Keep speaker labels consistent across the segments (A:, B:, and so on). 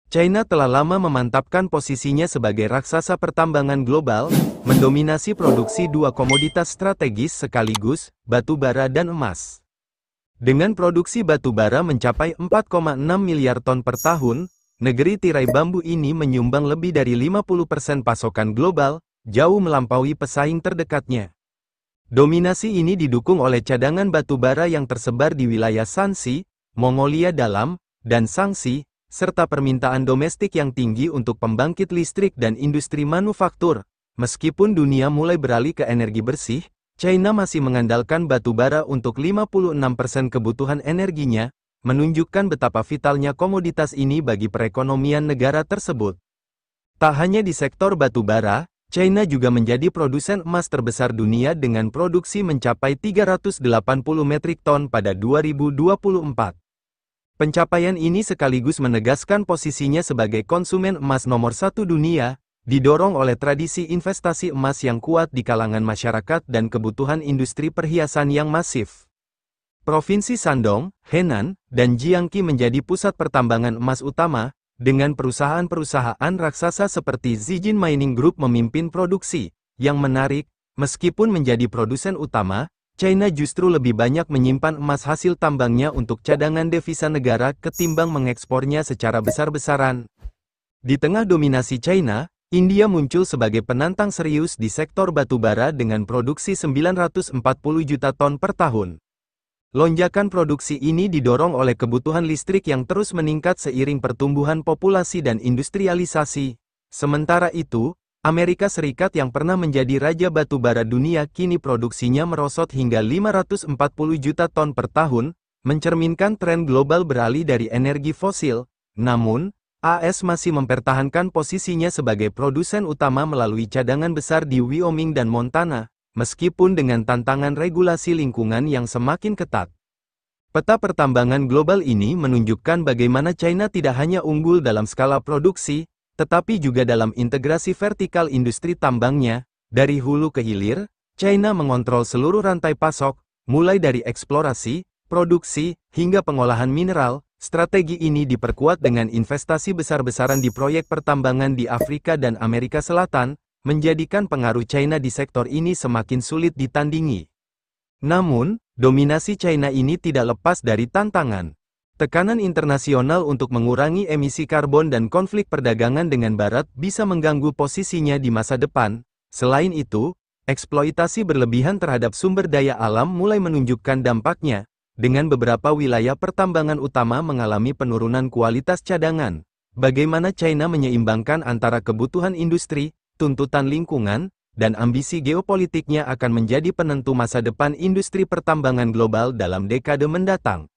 A: China telah lama memantapkan posisinya sebagai raksasa pertambangan global, mendominasi produksi dua komoditas strategis sekaligus, batu bara dan emas. Dengan produksi batu bara mencapai 4,6 miliar ton per tahun, negeri tirai bambu ini menyumbang lebih dari 50% pasokan global, jauh melampaui pesaing terdekatnya. Dominasi ini didukung oleh cadangan batu bara yang tersebar di wilayah Shanxi, Mongolia Dalam, dan Shaanxi, serta permintaan domestik yang tinggi untuk pembangkit listrik dan industri manufaktur. Meskipun dunia mulai beralih ke energi bersih, China masih mengandalkan batu bara untuk 56% kebutuhan energinya, menunjukkan betapa vitalnya komoditas ini bagi perekonomian negara tersebut. Tak hanya di sektor batu bara, China juga menjadi produsen emas terbesar dunia dengan produksi mencapai 380 metrik ton pada 2024. Pencapaian ini sekaligus menegaskan posisinya sebagai konsumen emas nomor satu dunia, didorong oleh tradisi investasi emas yang kuat di kalangan masyarakat dan kebutuhan industri perhiasan yang masif. Provinsi Shandong, Henan, dan Jiangxi menjadi pusat pertambangan emas utama, dengan perusahaan-perusahaan raksasa seperti Zijin Mining Group memimpin produksi. Yang menarik, meskipun menjadi produsen utama, China justru lebih banyak menyimpan emas hasil tambangnya untuk cadangan devisa negara ketimbang mengekspornya secara besar-besaran. Di tengah dominasi China, India muncul sebagai penantang serius di sektor batu bara dengan produksi 940 juta ton per tahun. Lonjakan produksi ini didorong oleh kebutuhan listrik yang terus meningkat seiring pertumbuhan populasi dan industrialisasi. Sementara itu, Amerika Serikat yang pernah menjadi raja batu bara dunia kini produksinya merosot hingga 540 juta ton per tahun, mencerminkan tren global beralih dari energi fosil. Namun, AS masih mempertahankan posisinya sebagai produsen utama melalui cadangan besar di Wyoming dan Montana, meskipun dengan tantangan regulasi lingkungan yang semakin ketat. Peta pertambangan global ini menunjukkan bagaimana China tidak hanya unggul dalam skala produksi, tetapi juga dalam integrasi vertikal industri tambangnya. Dari hulu ke hilir, China mengontrol seluruh rantai pasok, mulai dari eksplorasi, produksi, hingga pengolahan mineral. Strategi ini diperkuat dengan investasi besar-besaran di proyek pertambangan di Afrika dan Amerika Selatan, menjadikan pengaruh China di sektor ini semakin sulit ditandingi. Namun, dominasi China ini tidak lepas dari tantangan. Tekanan internasional untuk mengurangi emisi karbon dan konflik perdagangan dengan Barat bisa mengganggu posisinya di masa depan. Selain itu, eksploitasi berlebihan terhadap sumber daya alam mulai menunjukkan dampaknya, dengan beberapa wilayah pertambangan utama mengalami penurunan kualitas cadangan. Bagaimana China menyeimbangkan antara kebutuhan industri, tuntutan lingkungan, dan ambisi geopolitiknya akan menjadi penentu masa depan industri pertambangan global dalam dekade mendatang.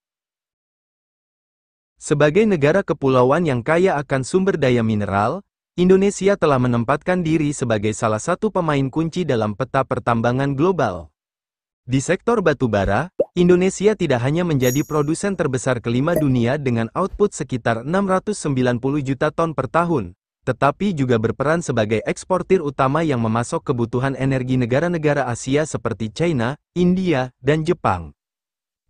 A: Sebagai negara kepulauan yang kaya akan sumber daya mineral, Indonesia telah menempatkan diri sebagai salah satu pemain kunci dalam peta pertambangan global. Di sektor batu bara, Indonesia tidak hanya menjadi produsen terbesar kelima dunia dengan output sekitar 690 juta ton per tahun, tetapi juga berperan sebagai eksportir utama yang memasok kebutuhan energi negara-negara Asia seperti China, India, dan Jepang.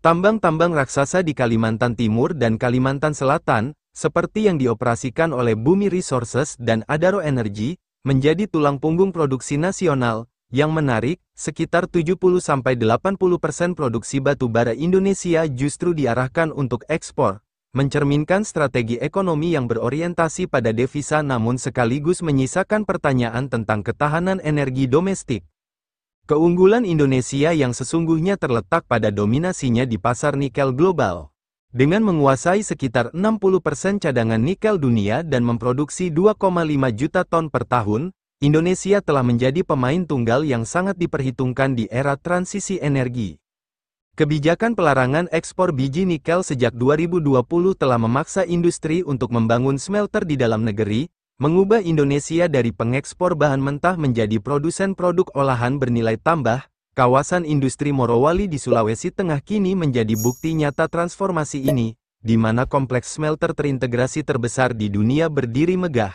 A: Tambang-tambang raksasa di Kalimantan Timur dan Kalimantan Selatan, seperti yang dioperasikan oleh Bumi Resources dan Adaro Energy, menjadi tulang punggung produksi nasional. Yang menarik, sekitar 70–80% produksi batu bara Indonesia justru diarahkan untuk ekspor, mencerminkan strategi ekonomi yang berorientasi pada devisa namun sekaligus menyisakan pertanyaan tentang ketahanan energi domestik. Keunggulan Indonesia yang sesungguhnya terletak pada dominasinya di pasar nikel global. Dengan menguasai sekitar 60% cadangan nikel dunia dan memproduksi 2,5 juta ton per tahun, Indonesia telah menjadi pemain tunggal yang sangat diperhitungkan di era transisi energi. Kebijakan pelarangan ekspor biji nikel sejak 2020 telah memaksa industri untuk membangun smelter di dalam negeri, mengubah Indonesia dari pengekspor bahan mentah menjadi produsen produk olahan bernilai tambah. Kawasan industri Morowali di Sulawesi Tengah kini menjadi bukti nyata transformasi ini, di mana kompleks smelter terintegrasi terbesar di dunia berdiri megah.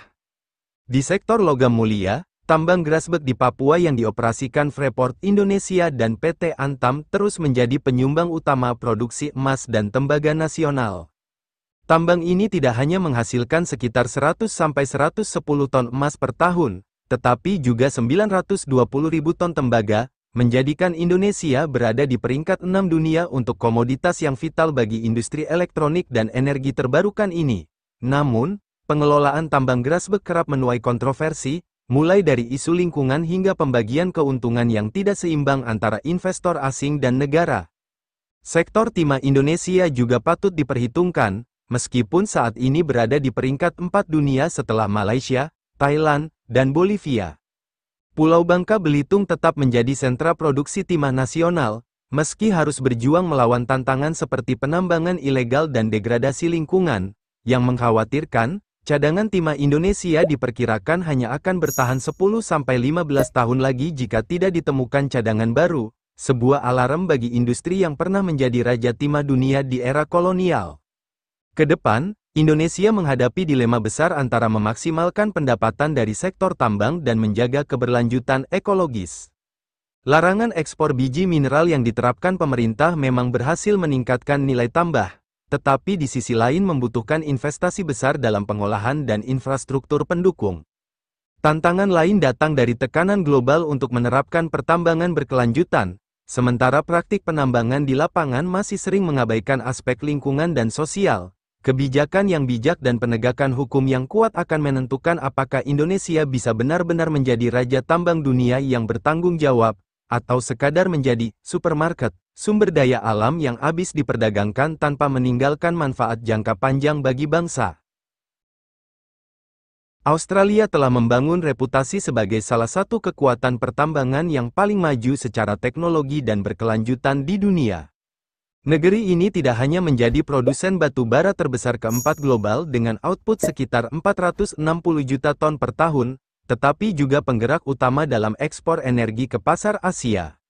A: Di sektor logam mulia, tambang Grasberg di Papua yang dioperasikan Freeport Indonesia dan PT Antam terus menjadi penyumbang utama produksi emas dan tembaga nasional. Tambang ini tidak hanya menghasilkan sekitar 100-110 ton emas per tahun, tetapi juga 920.000 ton tembaga, menjadikan Indonesia berada di peringkat 6 dunia untuk komoditas yang vital bagi industri elektronik dan energi terbarukan ini. Namun, pengelolaan tambang Grasberg kerap menuai kontroversi, mulai dari isu lingkungan hingga pembagian keuntungan yang tidak seimbang antara investor asing dan negara. Sektor timah Indonesia juga patut diperhitungkan, meskipun saat ini berada di peringkat 4 dunia setelah Malaysia, Thailand, dan Bolivia. Pulau Bangka Belitung tetap menjadi sentra produksi timah nasional, meski harus berjuang melawan tantangan seperti penambangan ilegal dan degradasi lingkungan, yang mengkhawatirkan, cadangan timah Indonesia diperkirakan hanya akan bertahan 10-15 tahun lagi jika tidak ditemukan cadangan baru, sebuah alarm bagi industri yang pernah menjadi raja timah dunia di era kolonial. Kedepan, Indonesia menghadapi dilema besar antara memaksimalkan pendapatan dari sektor tambang dan menjaga keberlanjutan ekologis. Larangan ekspor biji mineral yang diterapkan pemerintah memang berhasil meningkatkan nilai tambah, tetapi di sisi lain membutuhkan investasi besar dalam pengolahan dan infrastruktur pendukung. Tantangan lain datang dari tekanan global untuk menerapkan pertambangan berkelanjutan, sementara praktik penambangan di lapangan masih sering mengabaikan aspek lingkungan dan sosial. Kebijakan yang bijak dan penegakan hukum yang kuat akan menentukan apakah Indonesia bisa benar-benar menjadi raja tambang dunia yang bertanggung jawab, atau sekadar menjadi supermarket sumber daya alam yang habis diperdagangkan tanpa meninggalkan manfaat jangka panjang bagi bangsa. Australia telah membangun reputasi sebagai salah satu kekuatan pertambangan yang paling maju secara teknologi dan berkelanjutan di dunia. Negeri ini tidak hanya menjadi produsen batu bara terbesar keempat global dengan output sekitar 460 juta ton per tahun, tetapi juga penggerak utama dalam ekspor energi ke pasar Asia.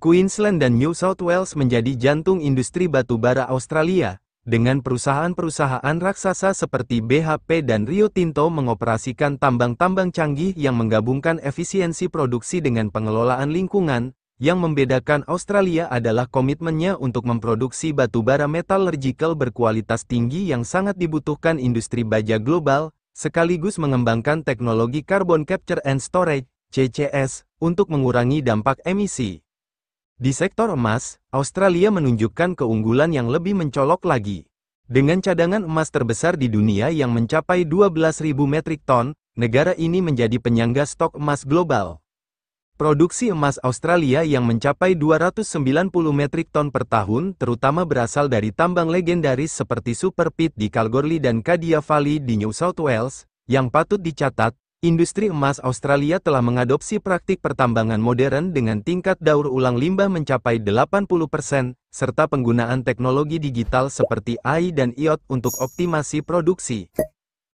A: Queensland dan New South Wales menjadi jantung industri batu bara Australia, dengan perusahaan-perusahaan raksasa seperti BHP dan Rio Tinto mengoperasikan tambang-tambang canggih yang menggabungkan efisiensi produksi dengan pengelolaan lingkungan. Yang membedakan Australia adalah komitmennya untuk memproduksi batu bara metallurgical berkualitas tinggi yang sangat dibutuhkan industri baja global, sekaligus mengembangkan teknologi Carbon Capture and Storage, CCS, untuk mengurangi dampak emisi. Di sektor emas, Australia menunjukkan keunggulan yang lebih mencolok lagi. Dengan cadangan emas terbesar di dunia yang mencapai 12.000 metrik ton, negara ini menjadi penyangga stok emas global. Produksi emas Australia yang mencapai 290 metrik ton per tahun terutama berasal dari tambang legendaris seperti Super Pit di Kalgoorlie dan Cadia Valley di New South Wales. Yang patut dicatat, industri emas Australia telah mengadopsi praktik pertambangan modern dengan tingkat daur ulang limbah mencapai 80%, serta penggunaan teknologi digital seperti AI dan IoT untuk optimasi produksi.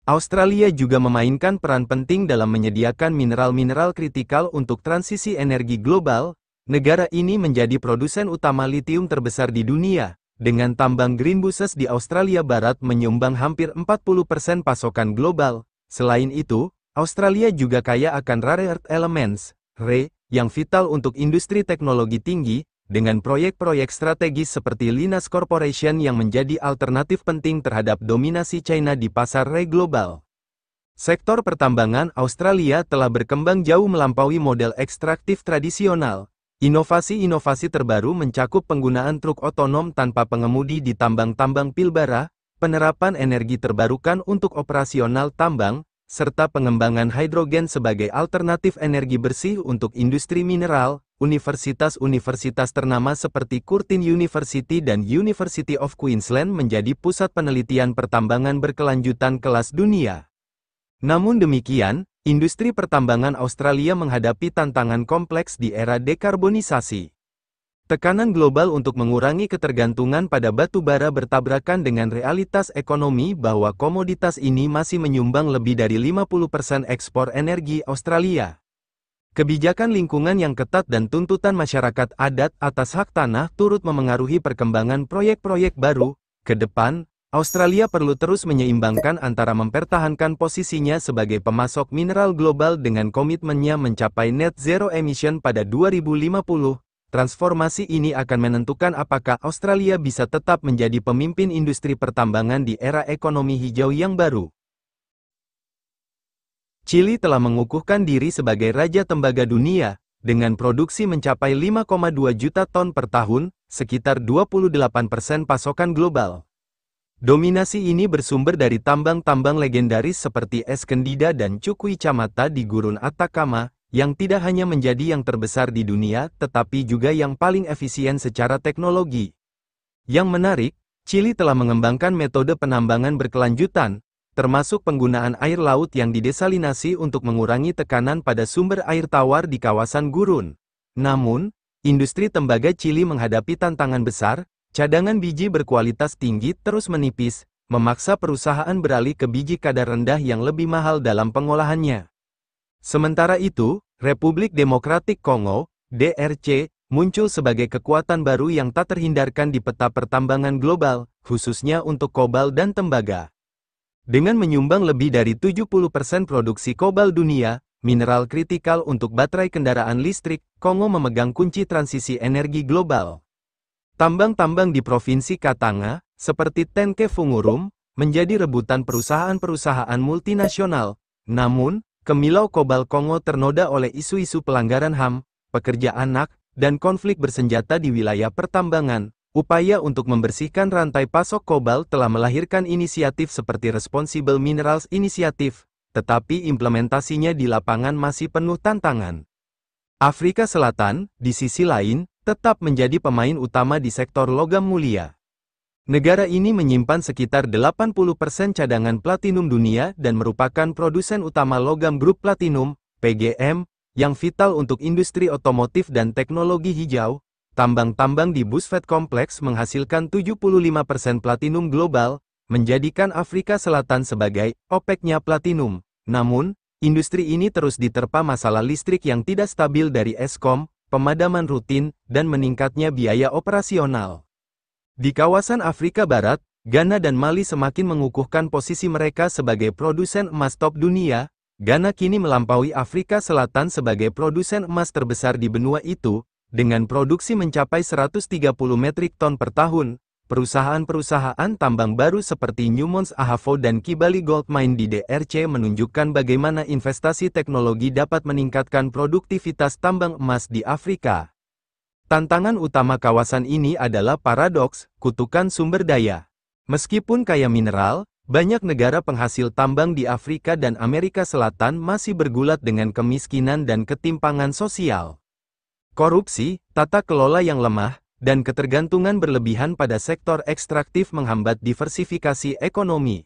A: Australia juga memainkan peran penting dalam menyediakan mineral-mineral kritikal untuk transisi energi global. Negara ini menjadi produsen utama litium terbesar di dunia, dengan tambang Greenbushes di Australia Barat menyumbang hampir 40% pasokan global. Selain itu, Australia juga kaya akan rare earth elements, RE, yang vital untuk industri teknologi tinggi, dengan proyek-proyek strategis seperti Lynas Corporation yang menjadi alternatif penting terhadap dominasi China di pasar RE global. Sektor pertambangan Australia telah berkembang jauh melampaui model ekstraktif tradisional. Inovasi-inovasi terbaru mencakup penggunaan truk otonom tanpa pengemudi di tambang-tambang Pilbara, penerapan energi terbarukan untuk operasional tambang, serta pengembangan hidrogen sebagai alternatif energi bersih untuk industri mineral. Universitas-universitas ternama seperti Curtin University dan University of Queensland menjadi pusat penelitian pertambangan berkelanjutan kelas dunia. Namun demikian, industri pertambangan Australia menghadapi tantangan kompleks di era dekarbonisasi. Tekanan global untuk mengurangi ketergantungan pada batu bara bertabrakan dengan realitas ekonomi bahwa komoditas ini masih menyumbang lebih dari 50% ekspor energi Australia. Kebijakan lingkungan yang ketat dan tuntutan masyarakat adat atas hak tanah turut memengaruhi perkembangan proyek-proyek baru. Ke depan, Australia perlu terus menyeimbangkan antara mempertahankan posisinya sebagai pemasok mineral global dengan komitmennya mencapai net zero emission pada 2050, transformasi ini akan menentukan apakah Australia bisa tetap menjadi pemimpin industri pertambangan di era ekonomi hijau yang baru. Chili telah mengukuhkan diri sebagai Raja Tembaga Dunia, dengan produksi mencapai 5,2 juta ton per tahun, sekitar 28% pasokan global. Dominasi ini bersumber dari tambang-tambang legendaris seperti Escondida dan Chuquicamata di Gurun Atacama, yang tidak hanya menjadi yang terbesar di dunia, tetapi juga yang paling efisien secara teknologi. Yang menarik, Chili telah mengembangkan metode penambangan berkelanjutan, termasuk penggunaan air laut yang didesalinasi untuk mengurangi tekanan pada sumber air tawar di kawasan gurun. Namun, industri tembaga Chili menghadapi tantangan besar, cadangan biji berkualitas tinggi terus menipis, memaksa perusahaan beralih ke biji kadar rendah yang lebih mahal dalam pengolahannya. Sementara itu, Republik Demokratik Kongo, DRC, muncul sebagai kekuatan baru yang tak terhindarkan di peta pertambangan global, khususnya untuk kobal dan tembaga. Dengan menyumbang lebih dari 70% produksi kobal dunia, mineral kritikal untuk baterai kendaraan listrik, Kongo memegang kunci transisi energi global. Tambang-tambang di Provinsi Katanga, seperti Tenke Fungurum, menjadi rebutan perusahaan-perusahaan multinasional. Namun, Kemilau Kobal Kongo ternoda oleh isu-isu pelanggaran HAM, pekerja anak, dan konflik bersenjata di wilayah pertambangan. Upaya untuk membersihkan rantai pasok kobal telah melahirkan inisiatif seperti Responsible Minerals Initiative, tetapi implementasinya di lapangan masih penuh tantangan. Afrika Selatan, di sisi lain, tetap menjadi pemain utama di sektor logam mulia. Negara ini menyimpan sekitar 80% cadangan platinum dunia dan merupakan produsen utama logam grup platinum, PGM, yang vital untuk industri otomotif dan teknologi hijau. Tambang-tambang di Bushveld Complex menghasilkan 75% platinum global, menjadikan Afrika Selatan sebagai OPEC-nya platinum. Namun, industri ini terus diterpa masalah listrik yang tidak stabil dari Eskom, pemadaman rutin, dan meningkatnya biaya operasional. Di kawasan Afrika Barat, Ghana dan Mali semakin mengukuhkan posisi mereka sebagai produsen emas top dunia. Ghana kini melampaui Afrika Selatan sebagai produsen emas terbesar di benua itu, dengan produksi mencapai 130 metrik ton per tahun. Perusahaan-perusahaan tambang baru seperti Newmont Ahafo dan Kibali Gold Mine di DRC menunjukkan bagaimana investasi teknologi dapat meningkatkan produktivitas tambang emas di Afrika. Tantangan utama kawasan ini adalah paradoks, kutukan sumber daya. Meskipun kaya mineral, banyak negara penghasil tambang di Afrika dan Amerika Selatan masih bergulat dengan kemiskinan dan ketimpangan sosial. Korupsi, tata kelola yang lemah, dan ketergantungan berlebihan pada sektor ekstraktif menghambat diversifikasi ekonomi.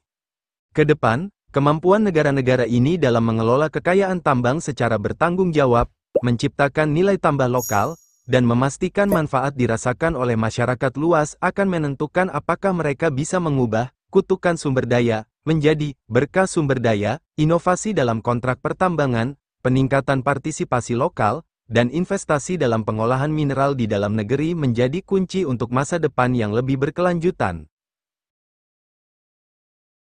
A: Kedepan, kemampuan negara-negara ini dalam mengelola kekayaan tambang secara bertanggung jawab, menciptakan nilai tambah lokal, dan memastikan manfaat dirasakan oleh masyarakat luas akan menentukan apakah mereka bisa mengubah kutukan sumber daya menjadi berkah sumber daya, inovasi dalam kontrak pertambangan, peningkatan partisipasi lokal, dan investasi dalam pengolahan mineral di dalam negeri menjadi kunci untuk masa depan yang lebih berkelanjutan.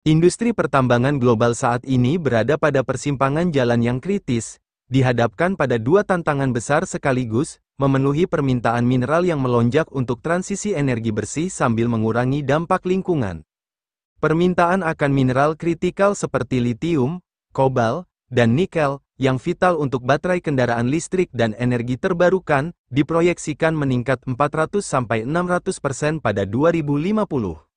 A: Industri pertambangan global saat ini berada pada persimpangan jalan yang kritis, dihadapkan pada dua tantangan besar sekaligus, memenuhi permintaan mineral yang melonjak untuk transisi energi bersih sambil mengurangi dampak lingkungan. Permintaan akan mineral kritikal seperti litium, kobal, dan nikel, yang vital untuk baterai kendaraan listrik dan energi terbarukan, diproyeksikan meningkat 400-600% pada 2050.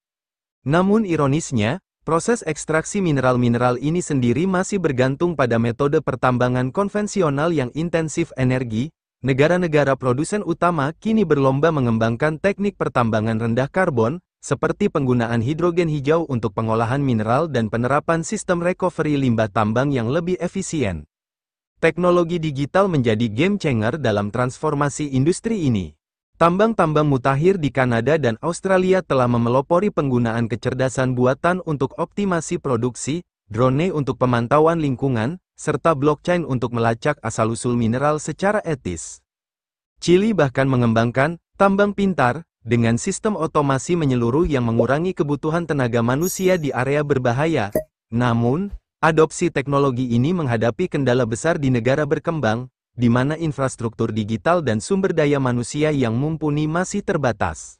A: Namun ironisnya, proses ekstraksi mineral-mineral ini sendiri masih bergantung pada metode pertambangan konvensional yang intensif energi. Negara-negara produsen utama kini berlomba mengembangkan teknik pertambangan rendah karbon, seperti penggunaan hidrogen hijau untuk pengolahan mineral dan penerapan sistem recovery limbah tambang yang lebih efisien. Teknologi digital menjadi game changer dalam transformasi industri ini. Tambang-tambang mutakhir di Kanada dan Australia telah memelopori penggunaan kecerdasan buatan untuk optimasi produksi, drone untuk pemantauan lingkungan, serta blockchain untuk melacak asal-usul mineral secara etis. Chili bahkan mengembangkan tambang pintar, dengan sistem otomasi menyeluruh yang mengurangi kebutuhan tenaga manusia di area berbahaya. Namun, adopsi teknologi ini menghadapi kendala besar di negara berkembang, di mana infrastruktur digital dan sumber daya manusia yang mumpuni masih terbatas.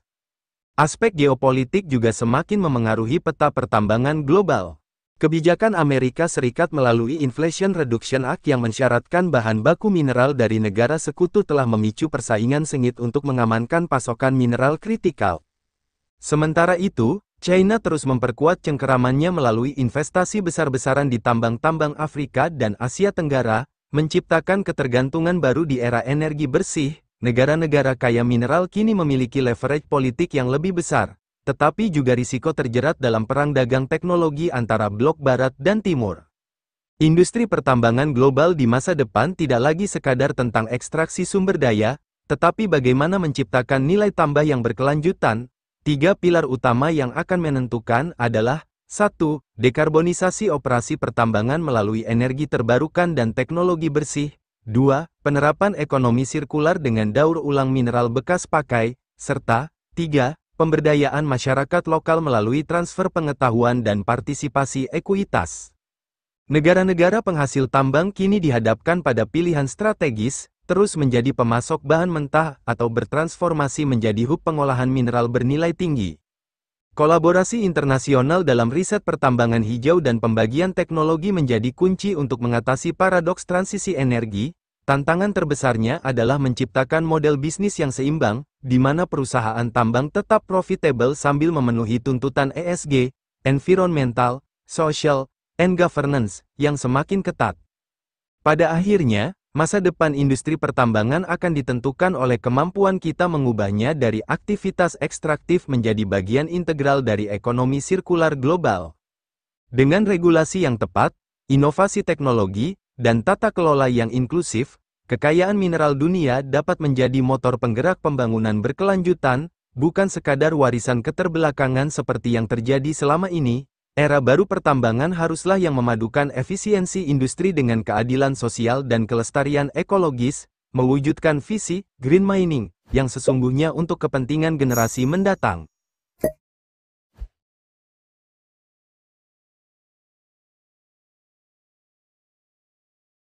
A: Aspek geopolitik juga semakin memengaruhi peta pertambangan global. Kebijakan Amerika Serikat melalui Inflation Reduction Act yang mensyaratkan bahan baku mineral dari negara sekutu telah memicu persaingan sengit untuk mengamankan pasokan mineral kritikal. Sementara itu, China terus memperkuat cengkeramannya melalui investasi besar-besaran di tambang-tambang Afrika dan Asia Tenggara, menciptakan ketergantungan baru di era energi bersih. Negara-negara kaya mineral kini memiliki leverage politik yang lebih besar, tetapi juga risiko terjerat dalam perang dagang teknologi antara blok Barat dan Timur. Industri pertambangan global di masa depan tidak lagi sekadar tentang ekstraksi sumber daya, tetapi bagaimana menciptakan nilai tambah yang berkelanjutan. 3 pilar utama yang akan menentukan adalah 1. Dekarbonisasi operasi pertambangan melalui energi terbarukan dan teknologi bersih. 2. Penerapan ekonomi sirkular dengan daur ulang mineral bekas pakai, serta 3. Pemberdayaan masyarakat lokal melalui transfer pengetahuan dan partisipasi ekuitas. Negara-negara penghasil tambang kini dihadapkan pada pilihan strategis, terus menjadi pemasok bahan mentah atau bertransformasi menjadi hub pengolahan mineral bernilai tinggi. Kolaborasi internasional dalam riset pertambangan hijau dan pembagian teknologi menjadi kunci untuk mengatasi paradoks transisi energi. Tantangan terbesarnya adalah menciptakan model bisnis yang seimbang, di mana perusahaan tambang tetap profitable sambil memenuhi tuntutan ESG, environmental, social, and governance, yang semakin ketat. Pada akhirnya, masa depan industri pertambangan akan ditentukan oleh kemampuan kita mengubahnya dari aktivitas ekstraktif menjadi bagian integral dari ekonomi sirkular global. Dengan regulasi yang tepat, inovasi teknologi, dan tata kelola yang inklusif, kekayaan mineral dunia dapat menjadi motor penggerak pembangunan berkelanjutan, bukan sekadar warisan keterbelakangan seperti yang terjadi selama ini. Era baru pertambangan haruslah yang memadukan efisiensi industri dengan keadilan sosial dan kelestarian ekologis, mewujudkan visi green mining yang sesungguhnya untuk kepentingan generasi mendatang.